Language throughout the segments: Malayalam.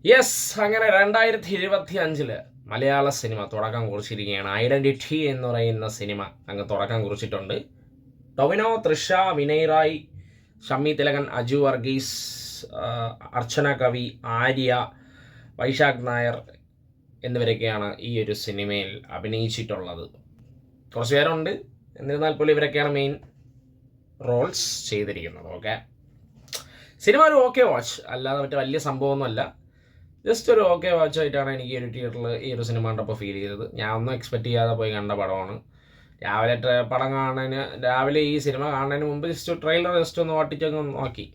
യെസ്, അങ്ങനെ 2025 മലയാള സിനിമ തുടക്കം കുറിച്ചിരിക്കുകയാണ്. ഐഡന്റിറ്റി എന്ന് പറയുന്ന സിനിമ അങ്ങ് തുടക്കം കുറിച്ചിട്ടുണ്ട്. ടൊവിനോ, തൃഷ, വിനയ് റായ്, ഷമ്മി തിലകൻ, അജു വർഗീസ്, അർച്ചന കവി, ആര്യ, വൈശാഖ് നായർ എന്നിവരൊക്കെയാണ് ഈ ഒരു സിനിമയിൽ അഭിനയിച്ചിട്ടുള്ളത്. കുറച്ച് പേരുണ്ട്, എന്നിരുന്നാൽ പോലും ഇവരൊക്കെയാണ് മെയിൻ റോൾസ് ചെയ്തിരിക്കുന്നത്. ഓക്കെ, സിനിമ ഒരു ഓക്കെ വാച്ച്, അല്ലാതെ മറ്റേ വലിയ സംഭവമൊന്നുമല്ല. ജസ്റ്റ് ഒരു ഓക്കെ വാച്ച് ആയിട്ടാണ് എനിക്ക് ഈ ഒരു തിയേറ്ററിൽ ഈ ഒരു സിനിമ കണ്ടപ്പോൾ ഫീൽ ചെയ്തത്. ഞാൻ ഒന്നും എക്സ്പെക്റ്റ് ചെയ്യാതെ പോയി കണ്ട പടമാണ്. രാവിലെ ഈ സിനിമ കാണുന്നതിന് മുമ്പ് ട്രെയിലർ ജസ്റ്റ് ഒന്ന് ഓട്ടിച്ചൊക്കെ നോക്കി.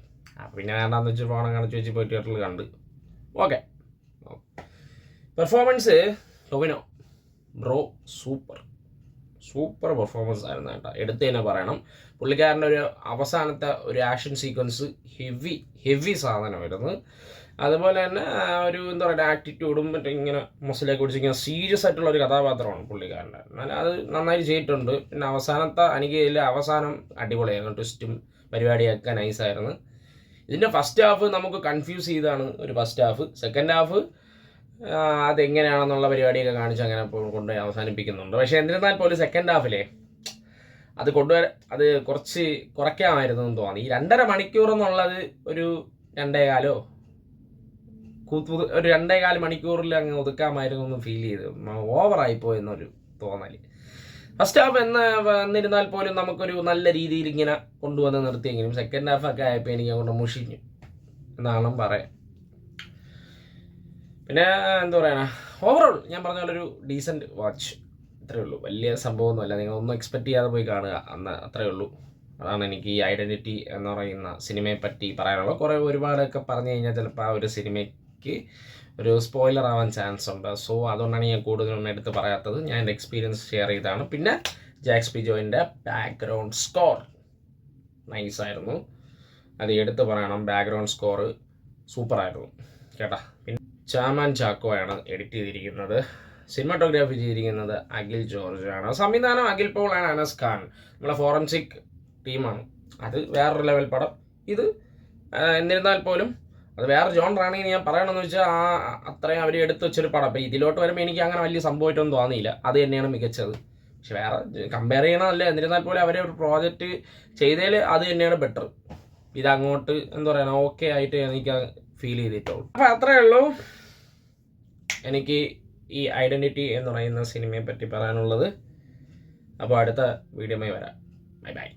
അപ്പം പിന്നെ വേണ്ടാന്ന് വെച്ച് ഫോൺ കാണിച്ച് വെച്ച് പോയി തിയേറ്ററിൽ കണ്ട്. Okay, performance Tovino bro super performance ആയിരുന്നു കേട്ടോ. എടുത്ത് തന്നെ പറയണം. പുള്ളിക്കാരൻ്റെ ഒരു അവസാനത്തെ ഒരു ആക്ഷൻ സീക്വൻസ് ഹെവി സാധനമായിരുന്നു. അതുപോലെ തന്നെ ഒരു എന്താ പറയുക, ആറ്റിറ്റ്യൂഡും മറ്റേ ഇങ്ങനെ മസിലൊക്കെ പിടിച്ച് ഇങ്ങനെ സീരിയസ് ആയിട്ടുള്ള ഒരു കഥാപാത്രമാണ് പുള്ളിക്കാരൻ്റെ. എന്നാൽ അത് നന്നായി ചെയ്തിട്ടുണ്ട്. പിന്നെ എനിക്ക് ഇതിൽ അവസാനം അടിപൊളിയായിരുന്നു. ട്വിസ്റ്റും പരിപാടിയൊക്കെ നൈസായിരുന്നു. ഇതിൻ്റെ ഫസ്റ്റ് ഹാഫ് നമുക്ക് കൺഫ്യൂസ് ചെയ്താണ് ഒരു ഫസ്റ്റ് ഹാഫ്. സെക്കൻഡ് ഹാഫ് അതെങ്ങനെയാണെന്നുള്ള പരിപാടിയൊക്കെ കാണിച്ച് അങ്ങനെ കൊണ്ടുപോയി അവസാനിപ്പിക്കുന്നുണ്ട്. പക്ഷേ എന്നിരുന്നാൽ പോലും സെക്കൻഡ് ഹാഫിലെ അത് കുറച്ച് കുറയ്ക്കാമായിരുന്നു എന്ന് തോന്നി. ഈ 2.5 മണിക്കൂർ എന്നുള്ളത് ഒരു 2.25 മണിക്കൂറിൽ അങ്ങ് ഒതുക്കാമായിരുന്നു എന്ന് ഫീൽ ചെയ്ത് ഓവറായിപ്പോയെന്നൊരു തോന്നൽ. ഫസ്റ്റ് ഹാഫ് എന്നിരുന്നാൽ പോലും നമുക്കൊരു നല്ല രീതിയിൽ ഇങ്ങനെ കൊണ്ടുവന്ന് നിർത്തിയെങ്കിലും സെക്കൻഡ് ഹാഫൊക്കെ ആയപ്പോൾ എനിക്ക് അങ്ങോട്ട് മുഷിഞ്ഞു എന്നാണ് പറയാം. പിന്നെ എന്താ പറയുക, ഓവറോൾ ഞാൻ പറഞ്ഞ പോലെ ഒരു ഡീസൻറ്റ് വാച്ച്, അത്രയേ ഉള്ളൂ. വലിയ സംഭവമൊന്നുമല്ല, നിങ്ങളൊന്നും എക്സ്പെക്റ്റ് ചെയ്യാതെ പോയി കാണുക, അത്രയേ ഉള്ളൂ. അതാണ് എനിക്ക് ഈ ഐഡൻറ്റിറ്റി എന്ന് പറയുന്ന സിനിമയെ പറ്റി പറയാനുള്ളത്. ഒരുപാടൊക്കെ പറഞ്ഞു കഴിഞ്ഞാൽ ചിലപ്പോൾ ആ ഒരു സിനിമയ്ക്ക് ഒരു സ്പോയിലർ ആവാൻ ചാൻസ് ഉണ്ട്. സോ അതുകൊണ്ടാണ് ഞാൻ കൂടുതലൊന്നും എടുത്ത് പറയാത്തത്. ഞാൻ എൻ്റെ എക്സ്പീരിയൻസ് ഷെയർ ചെയ്തതാണ്. പിന്നെ ജാക്സ് പി ജോയിൻ്റെ ബാക്ക്ഗ്രൗണ്ട് സ്കോർ നൈസായിരുന്നു, അത് എടുത്ത് പറയണം. ബാക്ക്ഗ്രൗണ്ട് സ്കോർ സൂപ്പറായിരുന്നു കേട്ടാ. പിന്നെ ചാമാൻ ചാക്കോയാണ് എഡിറ്റ് ചെയ്തിരിക്കുന്നത്. സിനിമാറ്റോഗ്രാഫി ചെയ്തിരിക്കുന്നത് അഖിൽ ജോർജ് ആണ്. സംവിധാനം അഖിൽ പോൾ ആൻഡ് അനസ് ഖാൻ. നമ്മളെ ഫോറൻസിക് ടീമാണ്. അത് വേറൊരു ലെവൽ പടം. ഇത് എന്നിരുന്നാൽ പോലും അത് വേറെ ജോണറാണെങ്കിൽ ഞാൻ പറയണമെന്ന് വെച്ചാൽ അത്രയും അവർ എടുത്തു വെച്ചൊരു പടം. അപ്പോൾ ഇതിലോട്ട് വരുമ്പോൾ എനിക്ക് അങ്ങനെ വലിയ സംഭവമായിട്ടൊന്നും തോന്നിയില്ല. അത് തന്നെയാണ് മികച്ചത്. പക്ഷെ വേറെ കമ്പയർ ചെയ്യണമല്ല, എന്നിരുന്നാൽ പോലും അവരെ ഒരു പ്രോജക്റ്റ് ചെയ്തതിൽ അത് തന്നെയാണ് ബെറ്റർ. ഇതങ്ങോട്ട് എന്താ പറയുക, ഓക്കെ ആയിട്ട് എനിക്ക് ഫീൽ ചെയ്തിട്ടുള്ളൂ. അപ്പോൾ അത്രയേ ഉള്ളൂ എനിക്ക് ഈ ഐഡൻറ്റിറ്റി എന്ന് പറയുന്ന സിനിമയെ പറ്റി പറയാനുള്ളത്. അപ്പോൾ അടുത്ത വീഡിയോയുമായി വരാം. ബൈ.